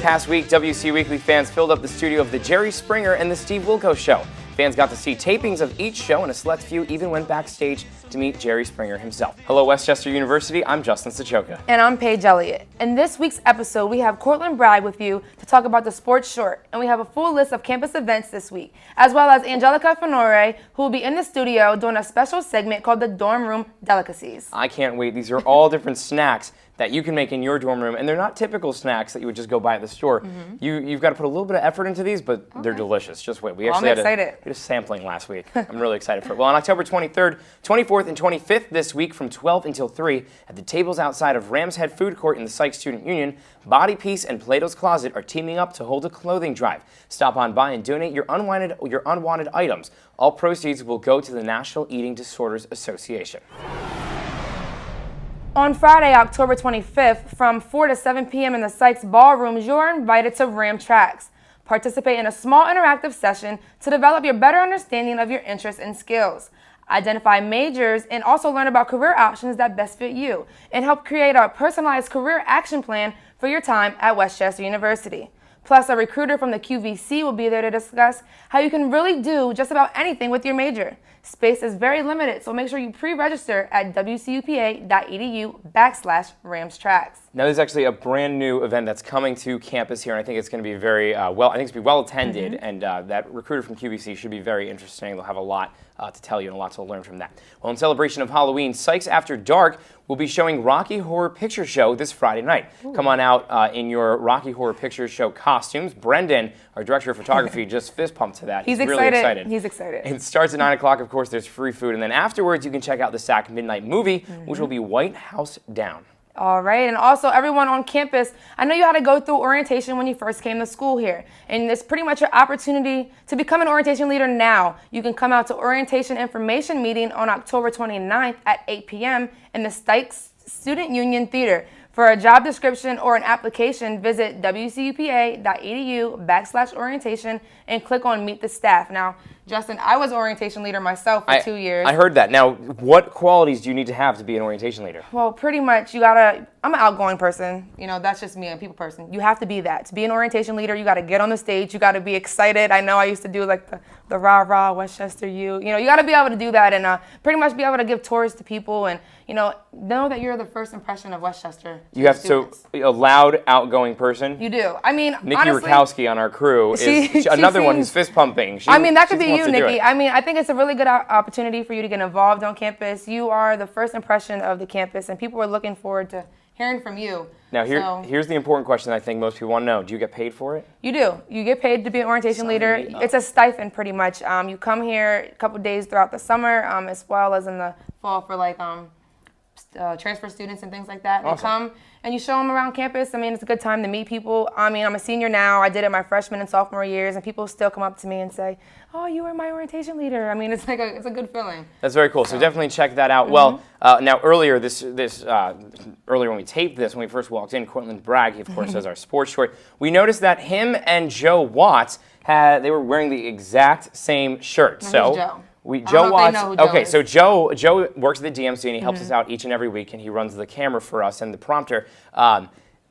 past week, WCU Weekly fans filled up the studio of The Jerry Springer and The Steve Wilkos Show. Fans got to see tapings of each show, and a select few even went backstage to meet Jerry Springer himself. Hello, Westchester University. I'm Justin Sachoka. And I'm Paige Elliott. In this week's episode, we have Cortland Bragg with you to talk about the sports short, and we have a full list of campus events this week, as well as Angelica Fenore, who will be in the studio doing a special segment called the Dorm Room Delicacies. I can't wait. These are all different snacks that you can make in your dorm room, and they're not typical snacks that you would just go buy at the store. You've got to put a little bit of effort into these, but they're delicious. Just wait. We actually had a sampling last week. I'm really excited for it. Well, on October 23rd, 24th, and 25th this week from 12 until 3 at the tables outside of Rams Head Food Court in the Psych Student Union, Body Piece and Plato's Closet are teaming up to hold a clothing drive. Stop on by and donate your unwanted items. All proceeds will go to the National Eating Disorders Association. On Friday, October 25th, from 4 to 7 p.m. in the Sykes Ballrooms, you're invited to Ram Tracks. Participate in a small interactive session to develop your better understanding of your interests and skills. Identify majors and also learn about career options that best fit you, and help create a personalized career action plan for your time at Westchester University. Plus, a recruiter from the QVC will be there to discuss how you can really do just about anything with your major. Space is very limited, so make sure you pre-register at wcupa.edu/RamsTracks. Now, there's actually a brand new event that's coming to campus here, and I think it's going to be very well attended, and that recruiter from QVC should be very interesting. They'll have a lot to tell you and a lot to learn from that. Well, in celebration of Halloween, Sykes After Dark will be showing Rocky Horror Picture Show this Friday night. Ooh. Come on out in your Rocky Horror Picture Show costumes. Brendan, our director of photography, just fist pumped to that. He's really excited. He's excited. It starts at 9 o'clock, of course. There's free food, and then afterwards you can check out the SAC Midnight Movie, which will be White House Down. All right, and also everyone on campus, I know you had to go through orientation when you first came to school here, and it's pretty much your opportunity to become an orientation leader now. You can come out to Orientation Information Meeting on October 29th at 8 p.m. in the Sykes Student Union Theater. For a job description or an application, visit wcupa.edu/orientation and click on Meet the Staff. Now, Justin, I was orientation leader myself for 2 years. I heard that. Now, what qualities do you need to have to be an orientation leader? Well, pretty much I'm an outgoing person. You know, that's just me, a people person. You have to be that. To be an orientation leader, you got to get on the stage. You got to be excited. I know I used to do like the rah-rah Westchester U. You know, you got to be able to do that and pretty much be able to give tours to people and, know that you're the first impression of Westchester. You have to a loud, outgoing person. You do. I mean, Nikki honestly, Rakowski on our crew is another one who's fist pumping. That could be you, Nikki. I mean, I think it's a really good opportunity for you to get involved on campus. You are the first impression of the campus, and people are looking forward to hearing from you. Now, here's the important question I think most people want to know. Do you get paid for it? You do. You get paid to be an orientation leader. It's a stipend, pretty much. You come here a couple days throughout the summer, as well as in the fall for transfer students and things like that. Awesome. You come and you show them around campus. I mean, it's a good time to meet people. I mean, I'm a senior now. I did it my freshman and sophomore years, and people still come up to me and say, "Oh, you were my orientation leader." I mean, it's a good feeling. That's very cool. So definitely check that out. Well, now earlier when we taped this, when we first walked in, Cortland Bragg, he of course does our sports short. We noticed that him and Joe Watts they were wearing the exact same shirt. Now, who's Joe? Joe Watts. Okay, so Joe works at the DMC and he helps us out each and every week, and he runs the camera for us and the prompter.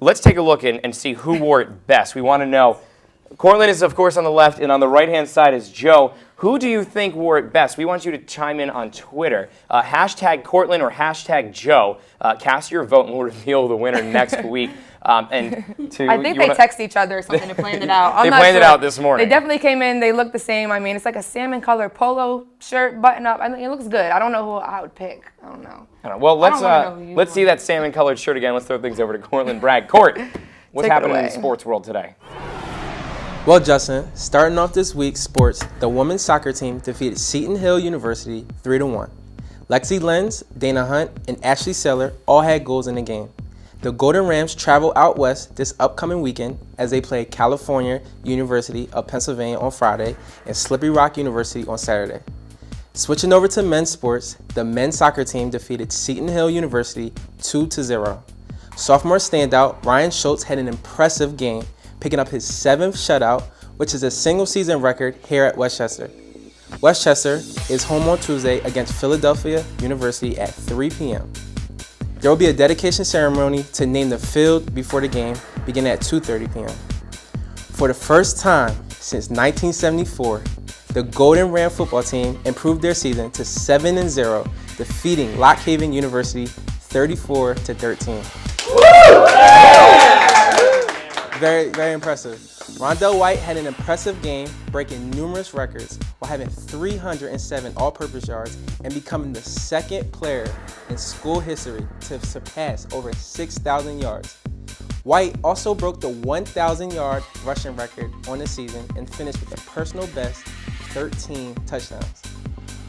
Let's take a look and see who wore it best. We want to know. Cortland is, of course, on the left, and on the right-hand side is Joe. Who do you think wore it best? We want you to chime in on Twitter. Hashtag Cortland or hashtag Joe. Cast your vote, and we'll reveal the winner next week. I think they text each other or something to plan it out. They planned it out this morning. They definitely came in. They look the same. I mean, it's like a salmon-colored polo shirt, button-up. I mean, it looks good. I don't know who I would pick. I don't know. Well, let's see that salmon-colored shirt again. Let's throw things over to Cortland Bragg. Court, what's happening in the sports world today? Well, Justin, starting off this week's sports, the women's soccer team defeated Seton Hill University 3-1. Lexi Lenz, Dana Hunt, and Ashley Seller all had goals in the game. The Golden Rams travel out west this upcoming weekend as they play California University of Pennsylvania on Friday and Slippery Rock University on Saturday. Switching over to men's sports, the men's soccer team defeated Seton Hill University 2-0. Sophomore standout Ryan Schultz had an impressive game, picking up his 7th shutout, which is a single-season record here at Westchester. Westchester is home on Tuesday against Philadelphia University at 3 p.m. There will be a dedication ceremony to name the field before the game, beginning at 2:30 p.m. For the first time since 1974, the Golden Ram football team improved their season to 7-0, defeating Lock Haven University 34-13. Very, very impressive. Rondell White had an impressive game, breaking numerous records while having 307 all-purpose yards and becoming the second player in school history to surpass over 6,000 yards. White also broke the 1,000-yard rushing record on the season and finished with a personal best 13 touchdowns.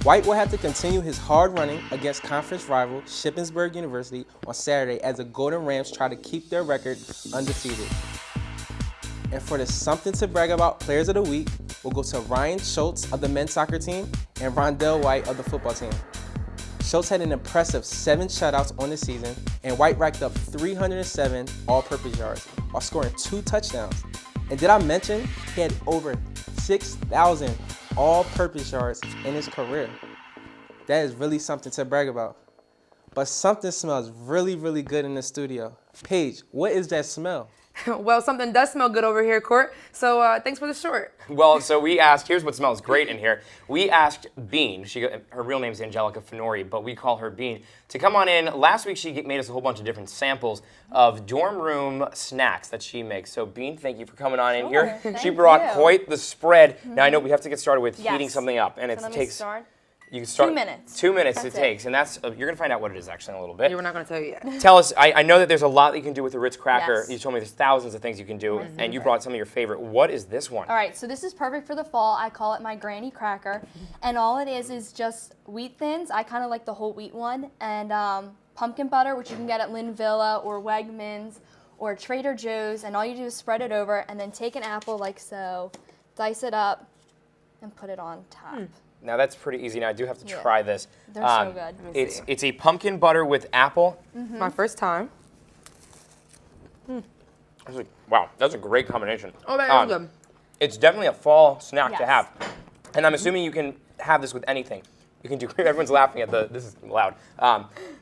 White will have to continue his hard running against conference rival Shippensburg University on Saturday as the Golden Rams try to keep their record undefeated. And for the something to brag about players of the week, we'll go to Ryan Schultz of the men's soccer team and Rondell White of the football team. Schultz had an impressive 7 shutouts on the season, and White racked up 307 all-purpose yards while scoring 2 touchdowns. And did I mention he had over 6,000 all-purpose yards in his career? That is really something to brag about. But something smells really, really good in the studio. Paige, what is that smell? Well, something does smell good over here, Court. So thanks for the short. Well, so we asked, here's what smells great in here. We asked Bean, her real name is Angelica Finori, but we call her Bean, to come on in. Last week she made us a whole bunch of different samples of dorm room snacks that she makes. So Bean, thank you for coming on in here. She brought quite the spread. Now I know we have to get started with heating something up, and so it takes... You can 2 minutes. 2 minutes it takes, and that's you're gonna find out what it is actually in a little bit. Yeah, we're not gonna tell you yet. Tell us. I know that there's a lot that you can do with the Ritz cracker. Yes. You told me there's thousands of things you can do, and you brought some of your favorite. What is this one? All right, so this is perfect for the fall. I call it my granny cracker, and all it is just wheat thins. I kind of like the whole wheat one, and pumpkin butter, which you can get at Lynn Villa or Wegmans or Trader Joe's, and all you do is spread it over, and then take an apple like so, dice it up, and put it on top. Now that's pretty easy. Now I do have to try this. They're so good. It's a pumpkin butter with apple. My first time. Wow, that's a great combination. Oh, that is good. It's definitely a fall snack to Yes. have, and I'm assuming you can have this with anything. You can do. Everyone's laughing at the. This is loud.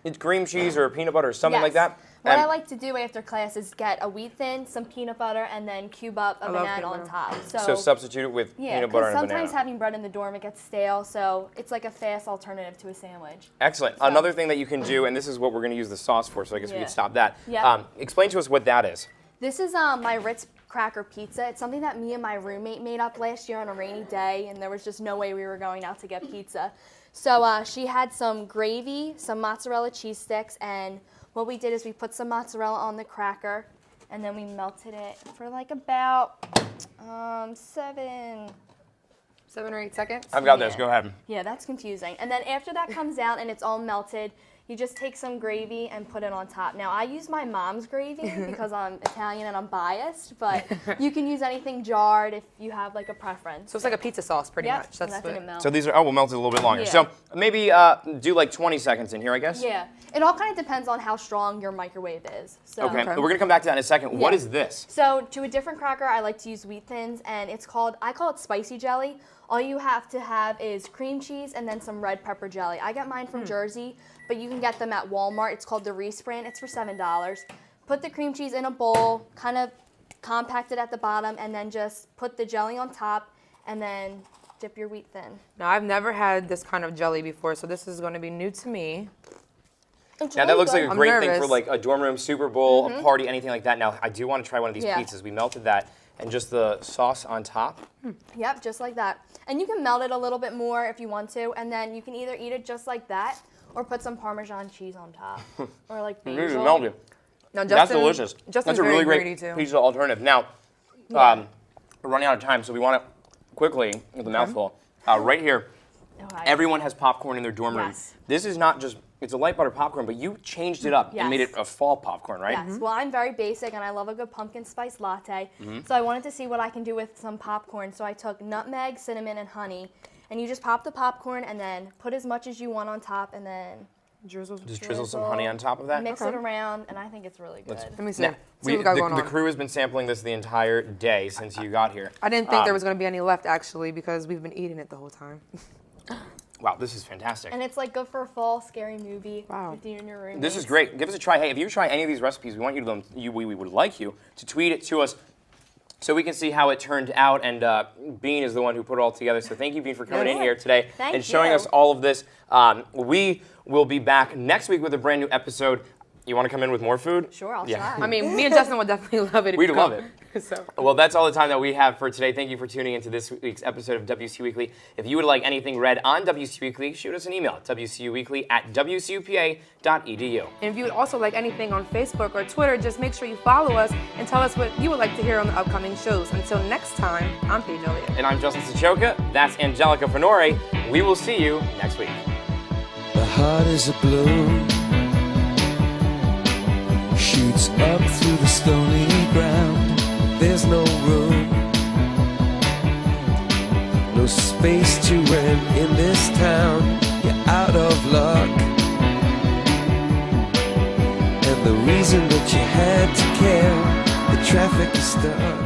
It's cream cheese or peanut butter or something like that. What I like to do after class is get a wheat thin, some peanut butter, and then cube up a banana on top. So substitute it with peanut butter and a banana. Sometimes having bread in the dorm, it gets stale, so it's like a fast alternative to a sandwich. Excellent. Another thing that you can do, and this is what we're going to use the sauce for, so I guess we can stop that. Yeah. Explain to us what that is. This is my Ritz cracker pizza. It's something that me and my roommate made up last year on a rainy day, and there was just no way we were going out to get pizza. So she had some gravy, some mozzarella cheese sticks, and what we did is we put some mozzarella on the cracker, and then we melted it for like about 7 or 8 seconds. I've got this. Go ahead. Yeah, that's confusing. And then after that comes out and it's all melted, you just take some gravy and put it on top. Now, I use my mom's gravy because I'm Italian and I'm biased, but you can use anything jarred if you have like a preference. So it's like a pizza sauce pretty much. That's what it melts. So these are, we'll melt it a little bit longer. Yeah. So maybe do like 20 seconds in here, I guess? Yeah. It all kind of depends on how strong your microwave is. So. Okay. We're going to come back to that in a second. What is this? So to a different cracker, I like to use wheat thins, and I call it spicy jelly. All you have to have is cream cheese and then some red pepper jelly. I get mine from Jersey, but you can get them at Walmart. It's called the Reese brand. It's for $7. Put the cream cheese in a bowl, kind of compact it at the bottom, and then just put the jelly on top, and then dip your wheat thin. Now, I've never had this kind of jelly before, so this is going to be new to me. Now that looks like a great thing for like a dorm room, Super Bowl, a party, anything like that. Now I do want to try one of these pizzas. We melted that, and just the sauce on top. Yep, just like that. And you can melt it a little bit more if you want to, and then you can either eat it just like that, or put some Parmesan cheese on top, or like basil. Melted. Now, That's delicious. Justin's That's a really very great pizza alternative. Now, we're running out of time, so we want to quickly, with the mouthful, right here. Everyone has popcorn in their dorm room. This is not just, it's a light butter popcorn, but you changed it up and made it a fall popcorn, right? Yes. Well, I'm very basic, and I love a good pumpkin spice latte. So I wanted to see what I can do with some popcorn. So I took nutmeg, cinnamon, and honey. And you just pop the popcorn and then put as much as you want on top, and then drizzle some honey on top of that? Mix it around, and I think it's really good. Let me see. Now, See what we got going on. the crew has been sampling this the entire day since you got here. I didn't think there was going to be any left, actually, because we've been eating it the whole time. Wow, this is fantastic. And it's like good for a fall scary movie. Wow. With you and your roommates. This is great. Give us a try. Hey, if you try any of these recipes, we would like you to tweet it to us. so we can see how it turned out. And Bean is the one who put it all together. So thank you, Bean, for coming in here today and showing us all of this. We will be back next week with a brand new episode. You want to come in with more food? Sure, I'll try. I mean, me and Justin would definitely love it. We'd love it. So. Well, that's all the time that we have for today. Thank you for tuning into this week's episode of WCU Weekly. If you would like anything read on WCU Weekly, shoot us an email, wcuweekly@wcupa.edu. And if you would also like anything on Facebook or Twitter, just make sure you follow us and tell us what you would like to hear on the upcoming shows. Until next time, I'm Paige Elliott. And I'm Justin Sachoka. That's Angelica Fenore. We will see you next week. The heart is a balloon, shoots up through the stony ground. There's no room, no space to rent in this town. You're out of luck, and the reason that you had to care, the traffic is stuck.